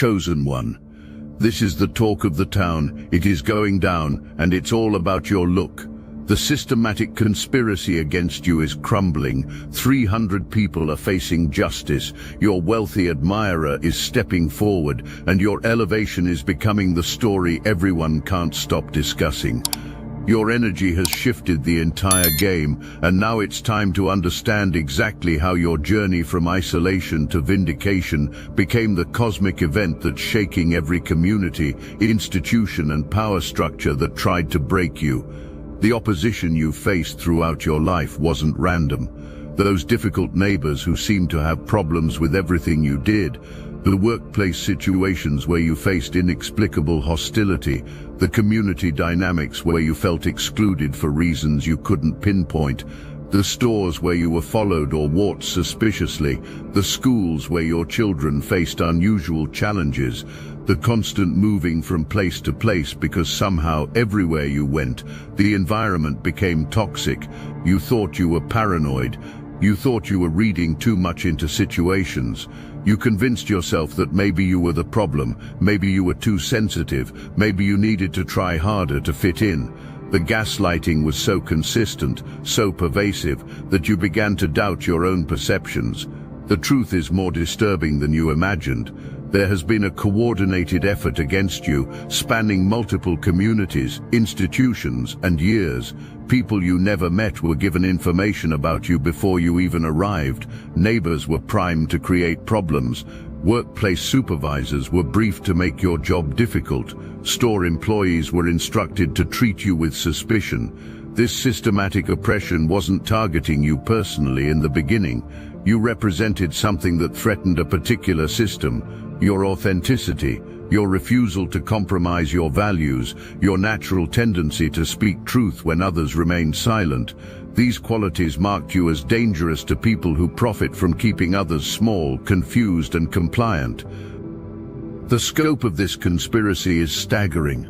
chosen one. This is the talk of the town, it is going down, and it's all about your look. The systematic conspiracy against you is crumbling. 300 people are facing justice. Your wealthy admirer is stepping forward, and your elevation is becoming the story everyone can't stop discussing. Your energy has shifted the entire game, and now it's time to understand exactly how your journey from isolation to vindication became the cosmic event that's shaking every community, institution, and power structure that tried to break you. The opposition you faced throughout your life wasn't random. Those difficult neighbors who seemed to have problems with everything you did, the workplace situations where you faced inexplicable hostility, the community dynamics where you felt excluded for reasons you couldn't pinpoint, the stores where you were followed or watched suspiciously, the schools where your children faced unusual challenges, the constant moving from place to place because somehow everywhere you went, the environment became toxic. You thought you were paranoid. You thought you were reading too much into situations. You convinced yourself that maybe you were the problem, maybe you were too sensitive, maybe you needed to try harder to fit in. The gaslighting was so consistent, so pervasive, that you began to doubt your own perceptions. The truth is more disturbing than you imagined. There has been a coordinated effort against you, spanning multiple communities, institutions, and years. People you never met were given information about you before you even arrived. Neighbors were primed to create problems. Workplace supervisors were briefed to make your job difficult. Store employees were instructed to treat you with suspicion. This systematic oppression wasn't targeting you personally in the beginning. You represented something that threatened a particular system. Your authenticity, your refusal to compromise your values, your natural tendency to speak truth when others remain silent. These qualities marked you as dangerous to people who profit from keeping others small, confused, and compliant. The scope of this conspiracy is staggering.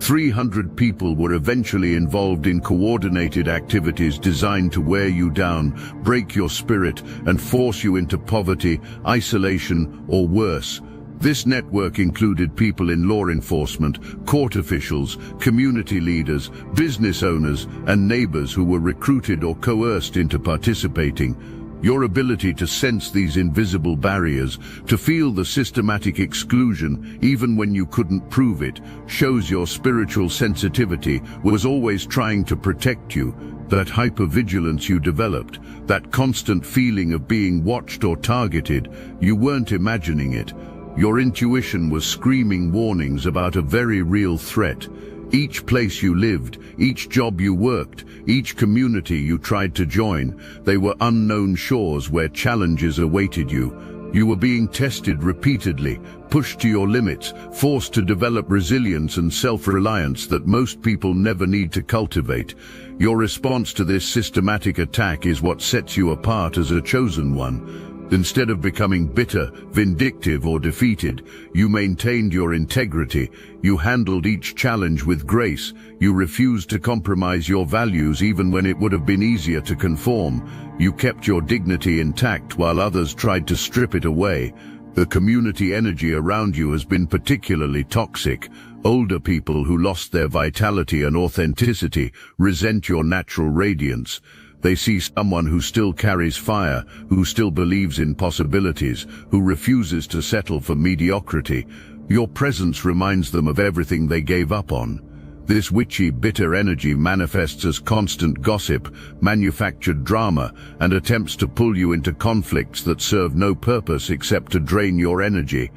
300 people were eventually involved in coordinated activities designed to wear you down, break your spirit, and force you into poverty, isolation, or worse. This network included people in law enforcement, court officials, community leaders, business owners, and neighbors who were recruited or coerced into participating. Your ability to sense these invisible barriers, to feel the systematic exclusion even when you couldn't prove it, shows your spiritual sensitivity was always trying to protect you. That hypervigilance you developed, that constant feeling of being watched or targeted, you weren't imagining it. Your intuition was screaming warnings about a very real threat. Each place you lived, each job you worked, each community you tried to join, they were unknown shores where challenges awaited you. You were being tested repeatedly, pushed to your limits, forced to develop resilience and self-reliance that most people never need to cultivate. Your response to this systematic attack is what sets you apart as a chosen one. Instead of becoming bitter, vindictive, or defeated, you maintained your integrity. You handled each challenge with grace. You refused to compromise your values even when it would have been easier to conform. You kept your dignity intact while others tried to strip it away. The community energy around you has been particularly toxic. Older people who lost their vitality and authenticity resent your natural radiance. They see someone who still carries fire, who still believes in possibilities, who refuses to settle for mediocrity. Your presence reminds them of everything they gave up on. This witchy, bitter energy manifests as constant gossip, manufactured drama, and attempts to pull you into conflicts that serve no purpose except to drain your energy.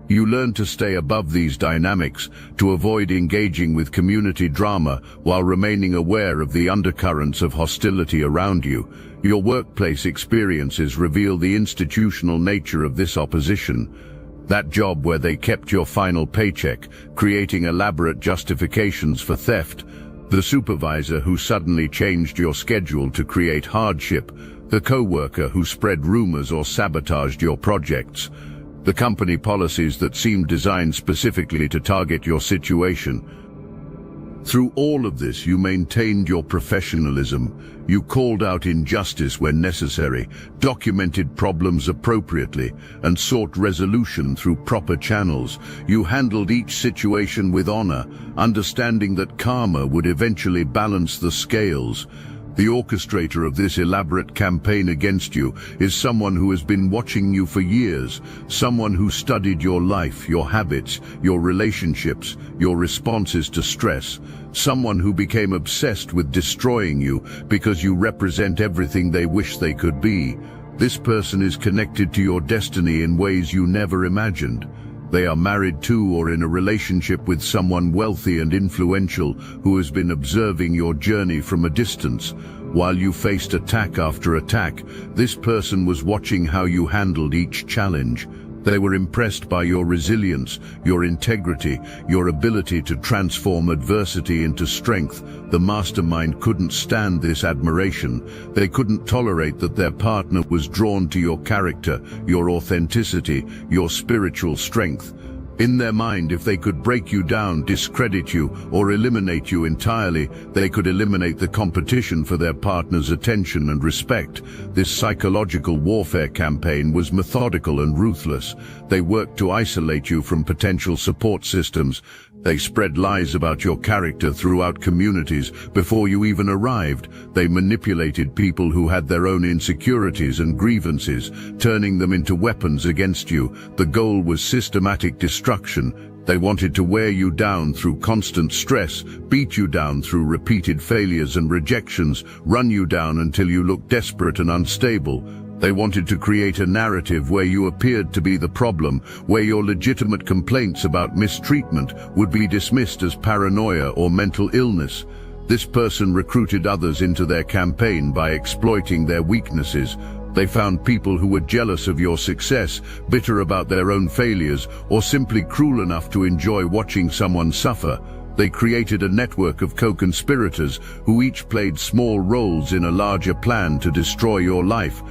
You learn to stay above these dynamics, to avoid engaging with community drama while remaining aware of the undercurrents of hostility around you. Your workplace experiences reveal the institutional nature of this opposition. That job where they kept your final paycheck, creating elaborate justifications for theft. The supervisor who suddenly changed your schedule to create hardship. The co-worker who spread rumors or sabotaged your projects. The company policies that seemed designed specifically to target your situation. Through all of this, you maintained your professionalism. You called out injustice when necessary, documented problems appropriately, and sought resolution through proper channels. You handled each situation with honor, understanding that karma would eventually balance the scales. The orchestrator of this elaborate campaign against you is someone who has been watching you for years, someone who studied your life, your habits, your relationships, your responses to stress, someone who became obsessed with destroying you because you represent everything they wish they could be. This person is connected to your destiny in ways you never imagined. They are married to or in a relationship with someone wealthy and influential who has been observing your journey from a distance. While you faced attack after attack, this person was watching how you handled each challenge. They were impressed by your resilience, your integrity, your ability to transform adversity into strength. The mastermind couldn't stand this admiration. They couldn't tolerate that their partner was drawn to your character, your authenticity, your spiritual strength. In their mind, if they could break you down, discredit you, or eliminate you entirely, they could eliminate the competition for their partner's attention and respect. This psychological warfare campaign was methodical and ruthless. They worked to isolate you from potential support systems. They spread lies about your character throughout communities before you even arrived. They manipulated people who had their own insecurities and grievances, turning them into weapons against you. The goal was systematic destruction. They wanted to wear you down through constant stress, beat you down through repeated failures and rejections, run you down until you looked desperate and unstable. They wanted to create a narrative where you appeared to be the problem, where your legitimate complaints about mistreatment would be dismissed as paranoia or mental illness. This person recruited others into their campaign by exploiting their weaknesses. They found people who were jealous of your success, bitter about their own failures, or simply cruel enough to enjoy watching someone suffer. They created a network of co-conspirators who each played small roles in a larger plan to destroy your life.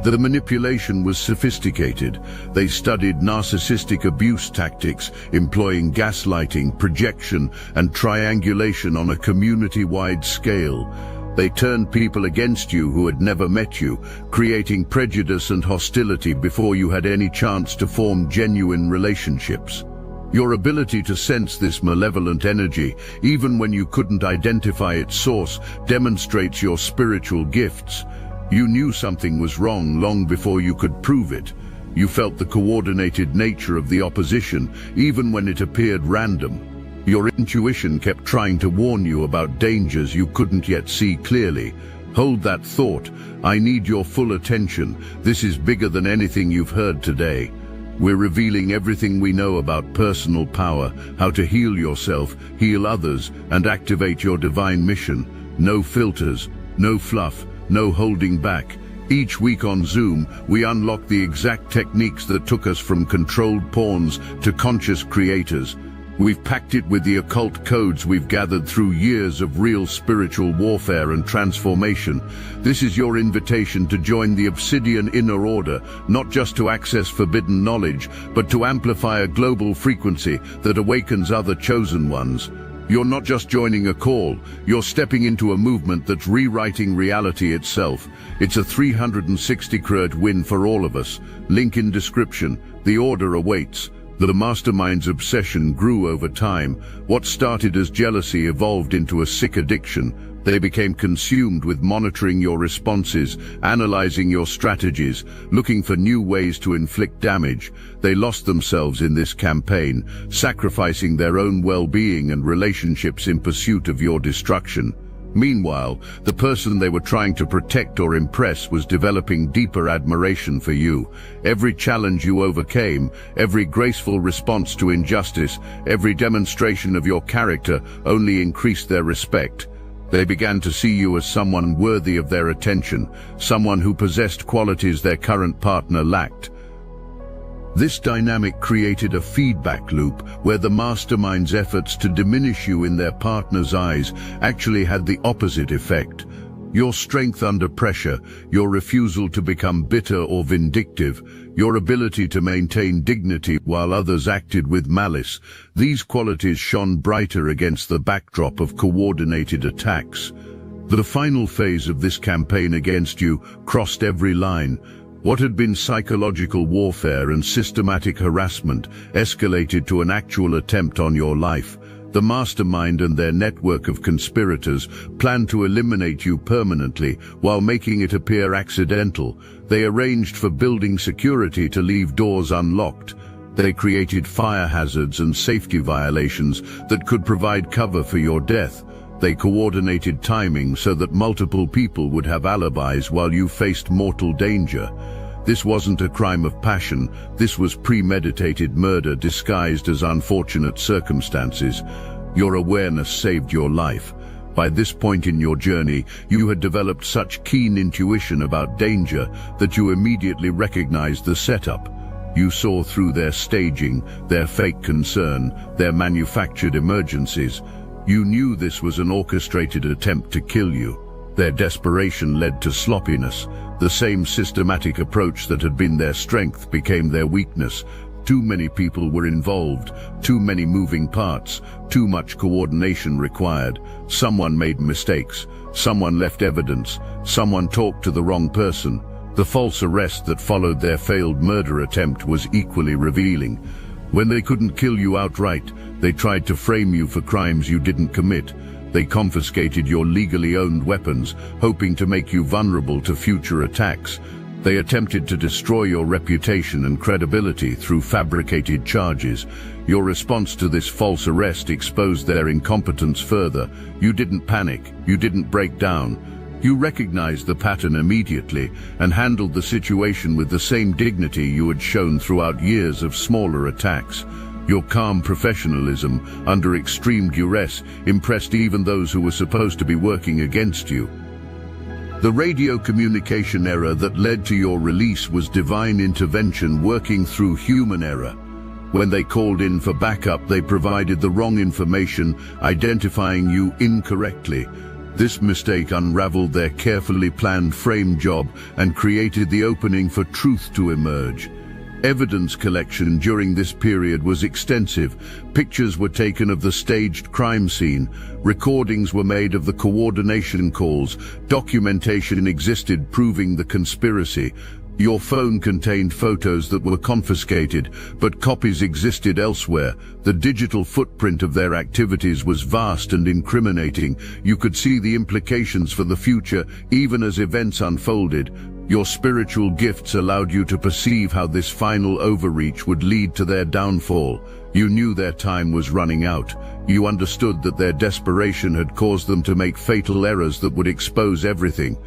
The manipulation was sophisticated. They studied narcissistic abuse tactics, employing gaslighting, projection, and triangulation on a community-wide scale. They turned people against you who had never met you, creating prejudice and hostility before you had any chance to form genuine relationships. Your ability to sense this malevolent energy, even when you couldn't identify its source, demonstrates your spiritual gifts. You knew something was wrong long before you could prove it. You felt the coordinated nature of the opposition, even when it appeared random. Your intuition kept trying to warn you about dangers you couldn't yet see clearly. Hold that thought. I need your full attention. This is bigger than anything you've heard today. We're revealing everything we know about personal power, how to heal yourself, heal others, and activate your divine mission. No filters, no fluff, no holding back. Each week on Zoom, we unlock the exact techniques that took us from controlled pawns to conscious creators. We've packed it with the occult codes we've gathered through years of real spiritual warfare and transformation. This is your invitation to join the Obsidian Inner Order, not just to access forbidden knowledge, but to amplify a global frequency that awakens other chosen ones. You're not just joining a call, you're stepping into a movement that's rewriting reality itself. It's a 360-cred win for all of us. Link in description. The order awaits. The mastermind's obsession grew over time. What started as jealousy evolved into a sick addiction. They became consumed with monitoring your responses, analyzing your strategies, looking for new ways to inflict damage. They lost themselves in this campaign, sacrificing their own well-being and relationships in pursuit of your destruction. Meanwhile, the person they were trying to protect or impress was developing deeper admiration for you. Every challenge you overcame, every graceful response to injustice, every demonstration of your character only increased their respect. They began to see you as someone worthy of their attention, someone who possessed qualities their current partner lacked. This dynamic created a feedback loop where the mastermind's efforts to diminish you in their partner's eyes actually had the opposite effect. Your strength under pressure, your refusal to become bitter or vindictive, your ability to maintain dignity while others acted with malice, these qualities shone brighter against the backdrop of coordinated attacks. The final phase of this campaign against you crossed every line. What had been psychological warfare and systematic harassment escalated to an actual attempt on your life. The mastermind and their network of conspirators planned to eliminate you permanently while making it appear accidental. They arranged for building security to leave doors unlocked. They created fire hazards and safety violations that could provide cover for your death. They coordinated timing so that multiple people would have alibis while you faced mortal danger. This wasn't a crime of passion, this was premeditated murder disguised as unfortunate circumstances. Your awareness saved your life. By this point in your journey, you had developed such keen intuition about danger that you immediately recognized the setup. You saw through their staging, their fake concern, their manufactured emergencies. You knew this was an orchestrated attempt to kill you. Their desperation led to sloppiness. The same systematic approach that had been their strength became their weakness. Too many people were involved, too many moving parts, too much coordination required. Someone made mistakes, someone left evidence, someone talked to the wrong person. The false arrest that followed their failed murder attempt was equally revealing. When they couldn't kill you outright, they tried to frame you for crimes you didn't commit. They confiscated your legally owned weapons, hoping to make you vulnerable to future attacks. They attempted to destroy your reputation and credibility through fabricated charges. Your response to this false arrest exposed their incompetence further. You didn't panic, you didn't break down. You recognized the pattern immediately and handled the situation with the same dignity you had shown throughout years of smaller attacks. Your calm professionalism, under extreme duress, impressed even those who were supposed to be working against you. The radio communication error that led to your release was divine intervention working through human error. When they called in for backup, they provided the wrong information, identifying you incorrectly. This mistake unraveled their carefully planned frame job and created the opening for truth to emerge. Evidence collection during this period was extensive. Pictures were taken of the staged crime scene. Recordings were made of the coordination calls. Documentation existed proving the conspiracy. Your phone contained photos that were confiscated, but copies existed elsewhere. The digital footprint of their activities was vast and incriminating. You could see the implications for the future, even as events unfolded. Your spiritual gifts allowed you to perceive how this final overreach would lead to their downfall. You knew their time was running out. You understood that their desperation had caused them to make fatal errors that would expose everything.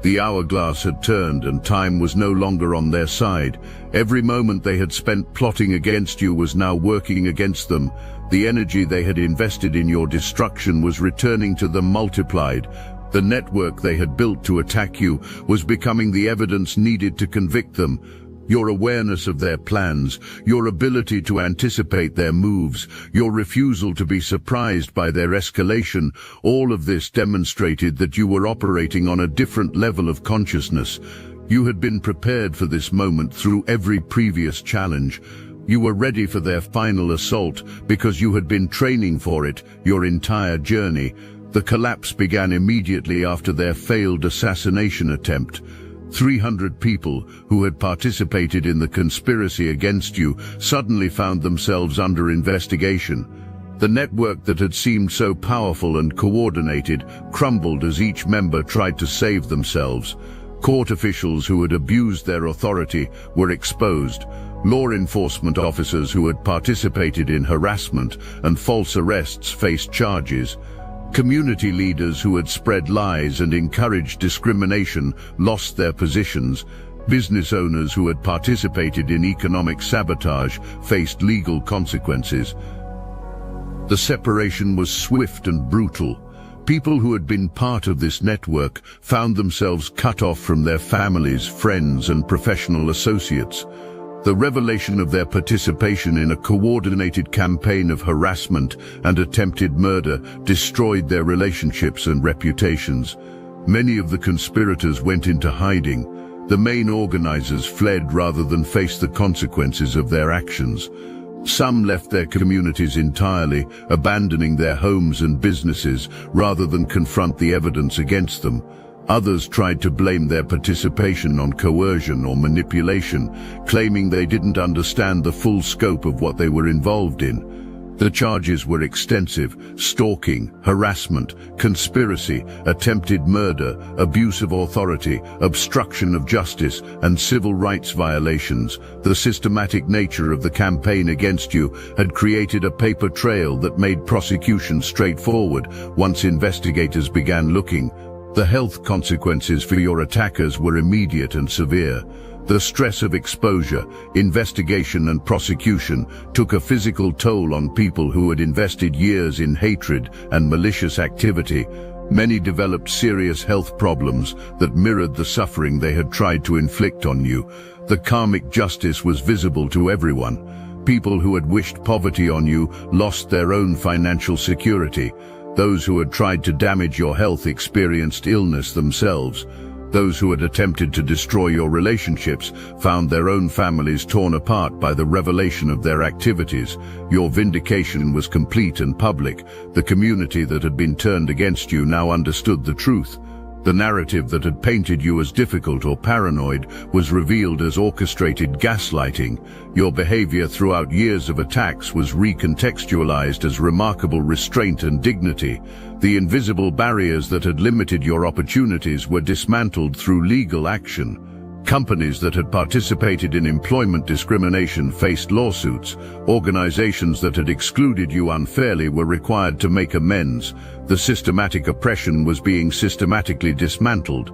The hourglass had turned and time was no longer on their side. Every moment they had spent plotting against you was now working against them. The energy they had invested in your destruction was returning to them multiplied. The network they had built to attack you was becoming the evidence needed to convict them. Your awareness of their plans, your ability to anticipate their moves, your refusal to be surprised by their escalation, all of this demonstrated that you were operating on a different level of consciousness. You had been prepared for this moment through every previous challenge. You were ready for their final assault because you had been training for it your entire journey. The collapse began immediately after their failed assassination attempt. 300 people who had participated in the conspiracy against you suddenly found themselves under investigation. The network that had seemed so powerful and coordinated crumbled as each member tried to save themselves. Court officials who had abused their authority were exposed. Law enforcement officers who had participated in harassment and false arrests faced charges. Community leaders who had spread lies and encouraged discrimination lost their positions. Business owners who had participated in economic sabotage faced legal consequences. The separation was swift and brutal. People who had been part of this network found themselves cut off from their families, friends, and professional associates. The revelation of their participation in a coordinated campaign of harassment and attempted murder destroyed their relationships and reputations. Many of the conspirators went into hiding. The main organizers fled rather than face the consequences of their actions. Some left their communities entirely, abandoning their homes and businesses rather than confront the evidence against them. Others tried to blame their participation on coercion or manipulation, claiming they didn't understand the full scope of what they were involved in. The charges were extensive: stalking, harassment, conspiracy, attempted murder, abuse of authority, obstruction of justice, and civil rights violations. The systematic nature of the campaign against you had created a paper trail that made prosecution straightforward once investigators began looking. The health consequences for your attackers were immediate and severe. The stress of exposure, investigation and prosecution took a physical toll on people who had invested years in hatred and malicious activity. Many developed serious health problems that mirrored the suffering they had tried to inflict on you. The karmic justice was visible to everyone. People who had wished poverty on you lost their own financial security. Those who had tried to damage your health experienced illness themselves. Those who had attempted to destroy your relationships found their own families torn apart by the revelation of their activities. Your vindication was complete and public. The community that had been turned against you now understood the truth. The narrative that had painted you as difficult or paranoid was revealed as orchestrated gaslighting. Your behavior throughout years of attacks was recontextualized as remarkable restraint and dignity. The invisible barriers that had limited your opportunities were dismantled through legal action. Companies that had participated in employment discrimination faced lawsuits. Organizations that had excluded you unfairly were required to make amends. The systematic oppression was being systematically dismantled.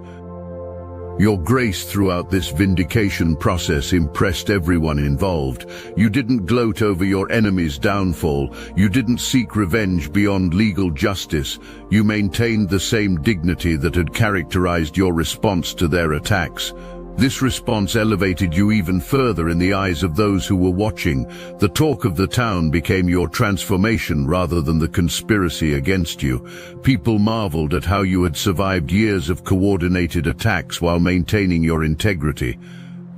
Your grace throughout this vindication process impressed everyone involved. You didn't gloat over your enemy's downfall. You didn't seek revenge beyond legal justice. You maintained the same dignity that had characterized your response to their attacks. This response elevated you even further in the eyes of those who were watching. The talk of the town became your transformation rather than the conspiracy against you. People marveled at how you had survived years of coordinated attacks while maintaining your integrity.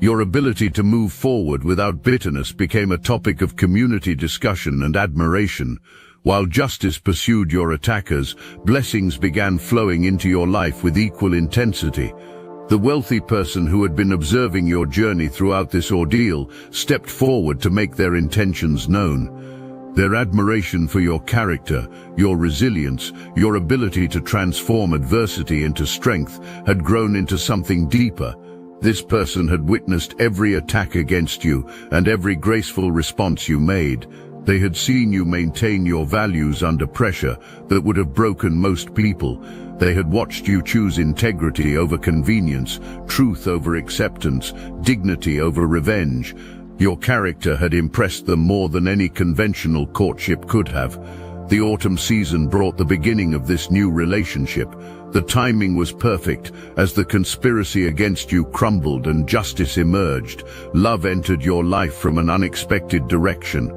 Your ability to move forward without bitterness became a topic of community discussion and admiration. While justice pursued your attackers, blessings began flowing into your life with equal intensity. The wealthy person who had been observing your journey throughout this ordeal stepped forward to make their intentions known. Their admiration for your character, your resilience, your ability to transform adversity into strength had grown into something deeper. This person had witnessed every attack against you and every graceful response you made. They had seen you maintain your values under pressure that would have broken most people. They had watched you choose integrity over convenience, truth over acceptance, dignity over revenge. Your character had impressed them more than any conventional courtship could have. The autumn season brought the beginning of this new relationship. The timing was perfect. As the conspiracy against you crumbled and justice emerged, love entered your life from an unexpected direction.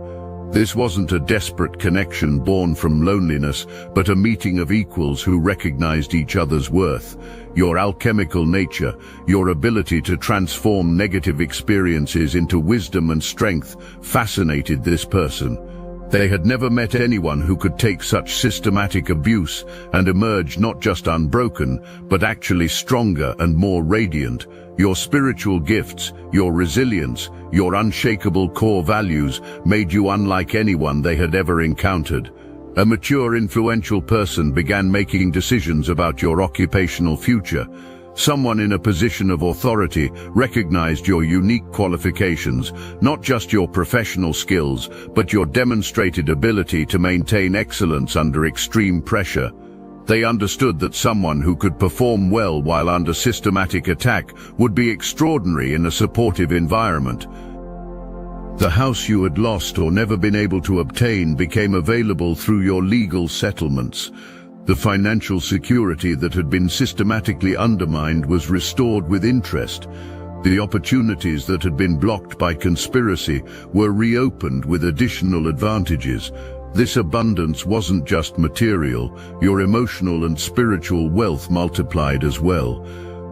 This wasn't a desperate connection born from loneliness, but a meeting of equals who recognized each other's worth. Your alchemical nature, your ability to transform negative experiences into wisdom and strength, fascinated this person. They had never met anyone who could take such systematic abuse and emerge not just unbroken, but actually stronger and more radiant. Your spiritual gifts, your resilience, your unshakable core values made you unlike anyone they had ever encountered. A mature, influential person began making decisions about your occupational future. Someone in a position of authority recognized your unique qualifications, not just your professional skills, but your demonstrated ability to maintain excellence under extreme pressure. They understood that someone who could perform well while under systematic attack would be extraordinary in a supportive environment. The house you had lost or never been able to obtain became available through your legal settlements. The financial security that had been systematically undermined was restored with interest. The opportunities that had been blocked by conspiracy were reopened with additional advantages. This abundance wasn't just material, your emotional and spiritual wealth multiplied as well.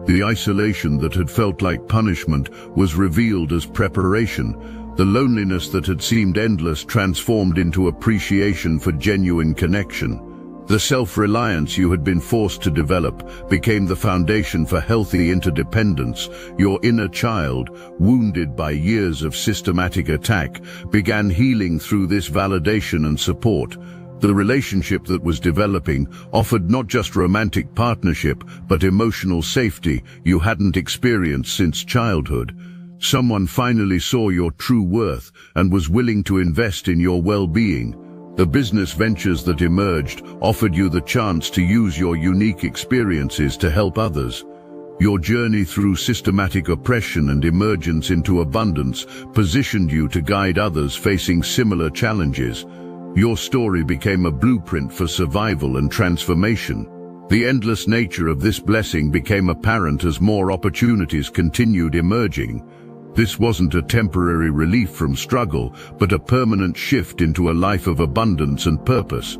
The isolation that had felt like punishment was revealed as preparation. The loneliness that had seemed endless transformed into appreciation for genuine connection. The self-reliance you had been forced to develop became the foundation for healthy interdependence. Your inner child, wounded by years of systematic attack, began healing through this validation and support. The relationship that was developing offered not just romantic partnership, but emotional safety you hadn't experienced since childhood. Someone finally saw your true worth and was willing to invest in your well-being. The business ventures that emerged offered you the chance to use your unique experiences to help others. Your journey through systematic oppression and emergence into abundance positioned you to guide others facing similar challenges. Your story became a blueprint for survival and transformation. The endless nature of this blessing became apparent as more opportunities continued emerging. This wasn't a temporary relief from struggle, but a permanent shift into a life of abundance and purpose.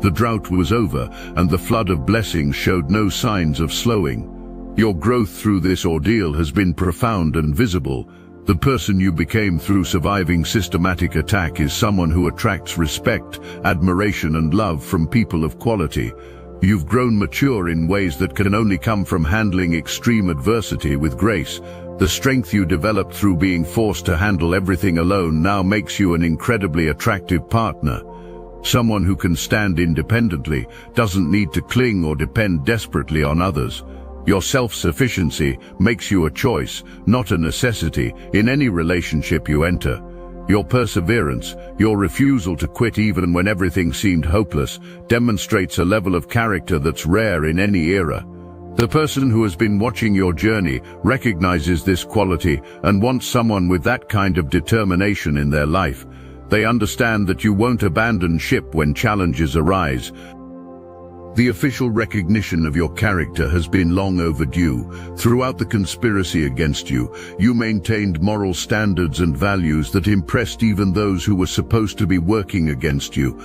The drought was over, and the flood of blessings showed no signs of slowing. Your growth through this ordeal has been profound and visible. The person you became through surviving systematic attack is someone who attracts respect, admiration, and love from people of quality. You've grown mature in ways that can only come from handling extreme adversity with grace. The strength you developed through being forced to handle everything alone now makes you an incredibly attractive partner. Someone who can stand independently, doesn't need to cling or depend desperately on others. Your self-sufficiency makes you a choice, not a necessity, in any relationship you enter. Your perseverance, your refusal to quit even when everything seemed hopeless, demonstrates a level of character that's rare in any era. The person who has been watching your journey recognizes this quality and wants someone with that kind of determination in their life. They understand that you won't abandon ship when challenges arise. The official recognition of your character has been long overdue. Throughout the conspiracy against you, you maintained moral standards and values that impressed even those who were supposed to be working against you.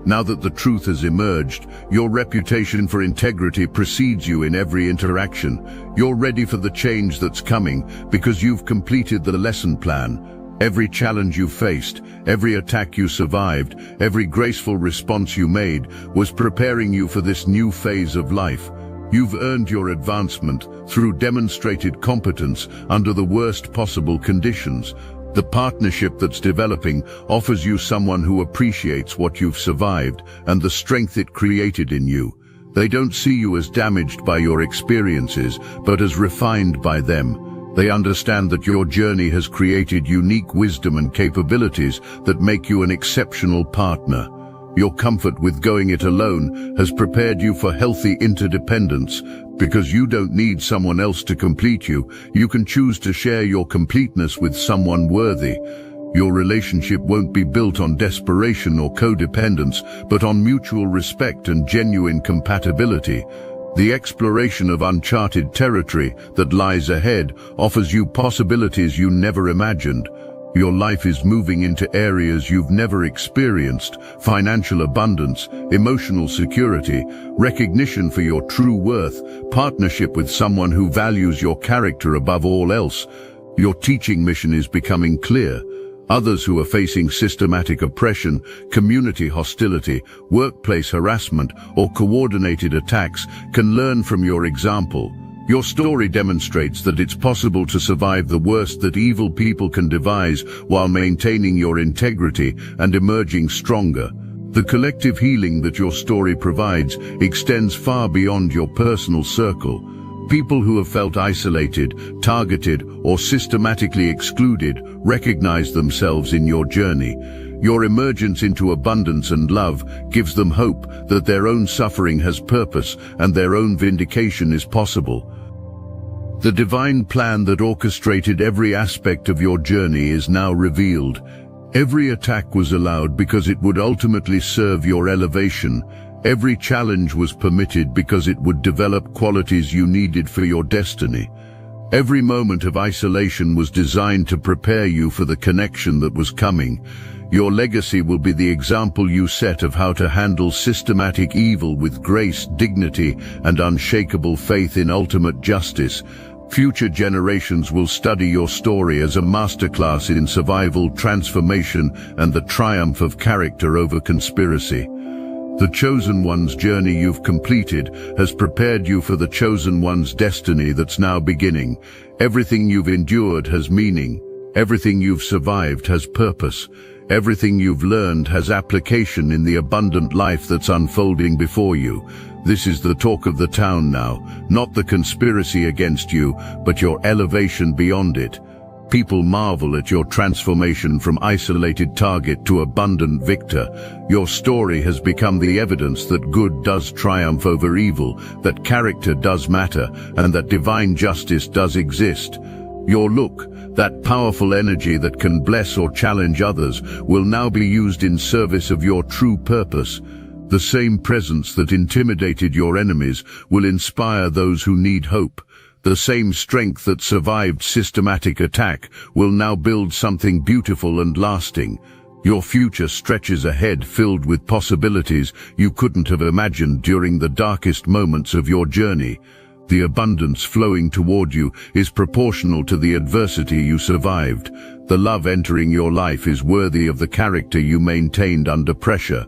Now that the truth has emerged, your reputation for integrity precedes you in every interaction. You're ready for the change that's coming because you've completed the lesson plan. Every challenge you faced, every attack you survived, every graceful response you made was preparing you for this new phase of life. You've earned your advancement through demonstrated competence under the worst possible conditions. The partnership that's developing offers you someone who appreciates what you've survived and the strength it created in you. They don't see you as damaged by your experiences, but as refined by them. They understand that your journey has created unique wisdom and capabilities that make you an exceptional partner. Your comfort with going it alone has prepared you for healthy interdependence. Because you don't need someone else to complete you, you can choose to share your completeness with someone worthy. Your relationship won't be built on desperation or codependence, but on mutual respect and genuine compatibility. The exploration of uncharted territory that lies ahead offers you possibilities you never imagined. Your life is moving into areas you've never experienced: financial abundance, emotional security, recognition for your true worth, partnership with someone who values your character above all else. Your teaching mission is becoming clear. Others who are facing systematic oppression, community hostility, workplace harassment, or coordinated attacks can learn from your example. Your story demonstrates that it's possible to survive the worst that evil people can devise while maintaining your integrity and emerging stronger. The collective healing that your story provides extends far beyond your personal circle. People who have felt isolated, targeted, or systematically excluded recognize themselves in your journey. Your emergence into abundance and love gives them hope that their own suffering has purpose and their own vindication is possible. The divine plan that orchestrated every aspect of your journey is now revealed. Every attack was allowed because it would ultimately serve your elevation. Every challenge was permitted because it would develop qualities you needed for your destiny. Every moment of isolation was designed to prepare you for the connection that was coming. Your legacy will be the example you set of how to handle systematic evil with grace, dignity, and unshakable faith in ultimate justice. Future generations will study your story as a masterclass in survival, transformation, and the triumph of character over conspiracy. The Chosen One's journey you've completed has prepared you for the Chosen One's destiny that's now beginning. Everything you've endured has meaning. Everything you've survived has purpose. Everything you've learned has application in the abundant life that's unfolding before you. This is the talk of the town now, not the conspiracy against you, but your elevation beyond it. People marvel at your transformation from isolated target to abundant victor. Your story has become the evidence that good does triumph over evil, that character does matter, and that divine justice does exist. Your look, that powerful energy that can bless or challenge others, will now be used in service of your true purpose. The same presence that intimidated your enemies will inspire those who need hope. The same strength that survived systematic attack will now build something beautiful and lasting. Your future stretches ahead, filled with possibilities you couldn't have imagined during the darkest moments of your journey. The abundance flowing toward you is proportional to the adversity you survived. The love entering your life is worthy of the character you maintained under pressure.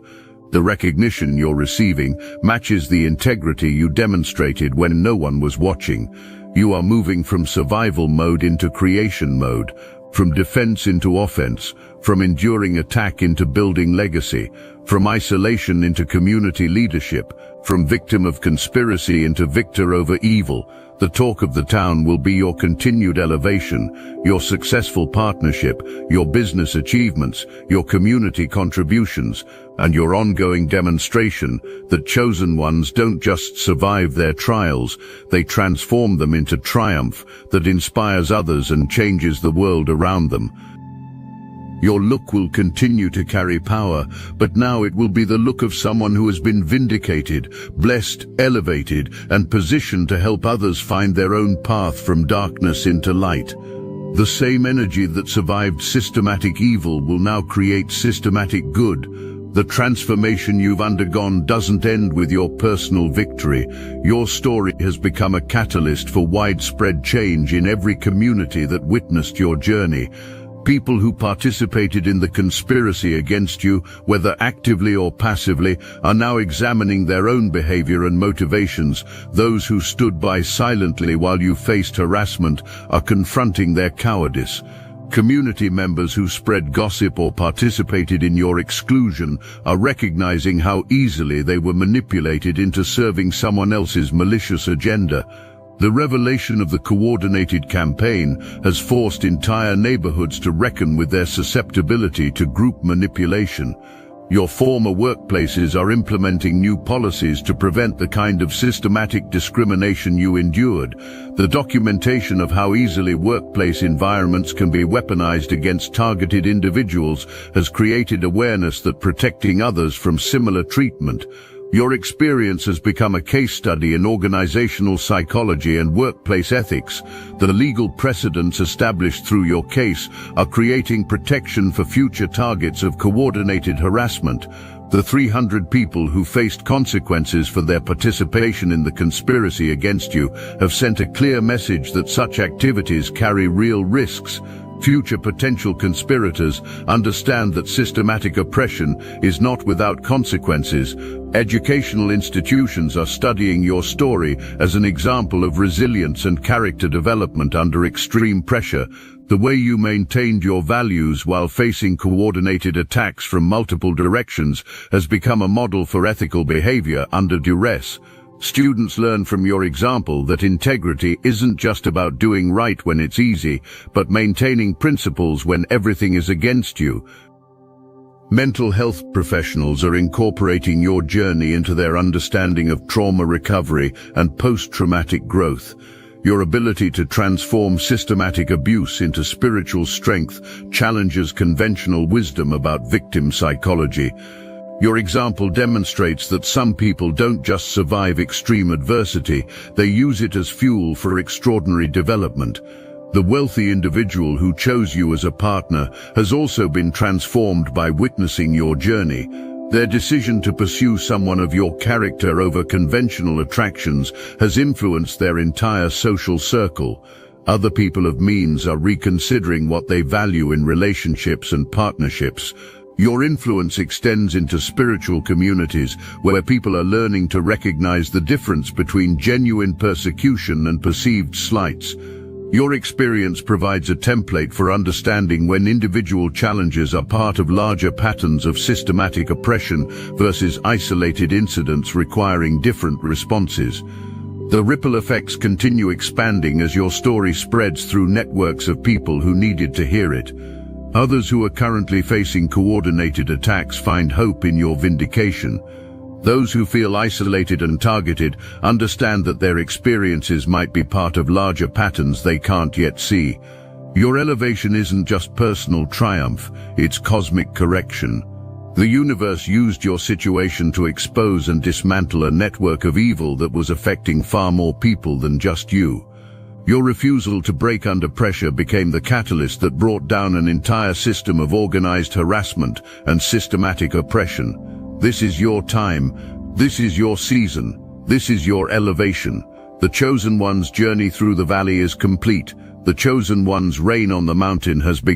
The recognition you're receiving matches the integrity you demonstrated when no one was watching. You are moving from survival mode into creation mode, from defense into offense, from enduring attack into building legacy, from isolation into community leadership, from victim of conspiracy into victor over evil. The talk of the town will be your continued elevation, your successful partnership, your business achievements, your community contributions, and your ongoing demonstration that chosen ones don't just survive their trials, they transform them into triumph that inspires others and changes the world around them. Your look will continue to carry power, but now it will be the look of someone who has been vindicated, blessed, elevated, and positioned to help others find their own path from darkness into light. The same energy that survived systematic evil will now create systematic good. The transformation you've undergone doesn't end with your personal victory. Your story has become a catalyst for widespread change in every community that witnessed your journey. People who participated in the conspiracy against you, whether actively or passively, are now examining their own behavior and motivations. Those who stood by silently while you faced harassment are confronting their cowardice. Community members who spread gossip or participated in your exclusion are recognizing how easily they were manipulated into serving someone else's malicious agenda. The revelation of the coordinated campaign has forced entire neighborhoods to reckon with their susceptibility to group manipulation. Your former workplaces are implementing new policies to prevent the kind of systematic discrimination you endured. The documentation of how easily workplace environments can be weaponized against targeted individuals has created awareness that protecting others from similar treatment. Your experience has become a case study in organizational psychology and workplace ethics. The legal precedents established through your case are creating protection for future targets of coordinated harassment. The 300 people who faced consequences for their participation in the conspiracy against you have sent a clear message that such activities carry real risks. Future potential conspirators understand that systematic oppression is not without consequences. Educational institutions are studying your story as an example of resilience and character development under extreme pressure. The way you maintained your values while facing coordinated attacks from multiple directions has become a model for ethical behavior under duress. Students learn from your example that integrity isn't just about doing right when it's easy, but maintaining principles when everything is against you. Mental health professionals are incorporating your journey into their understanding of trauma recovery and post-traumatic growth. Your ability to transform systematic abuse into spiritual strength challenges conventional wisdom about victim psychology. Your example demonstrates that some people don't just survive extreme adversity, they use it as fuel for extraordinary development. The wealthy individual who chose you as a partner has also been transformed by witnessing your journey. Their decision to pursue someone of your character over conventional attractions has influenced their entire social circle. Other people of means are reconsidering what they value in relationships and partnerships. Your influence extends into spiritual communities where people are learning to recognize the difference between genuine persecution and perceived slights. Your experience provides a template for understanding when individual challenges are part of larger patterns of systematic oppression versus isolated incidents requiring different responses. The ripple effects continue expanding as your story spreads through networks of people who needed to hear it. Others who are currently facing coordinated attacks find hope in your vindication. Those who feel isolated and targeted understand that their experiences might be part of larger patterns they can't yet see. Your elevation isn't just personal triumph, it's cosmic correction. The universe used your situation to expose and dismantle a network of evil that was affecting far more people than just you. Your refusal to break under pressure became the catalyst that brought down an entire system of organized harassment and systematic oppression. This is your time. This is your season. This is your elevation. The chosen one's journey through the valley is complete. The chosen one's reign on the mountain has begun.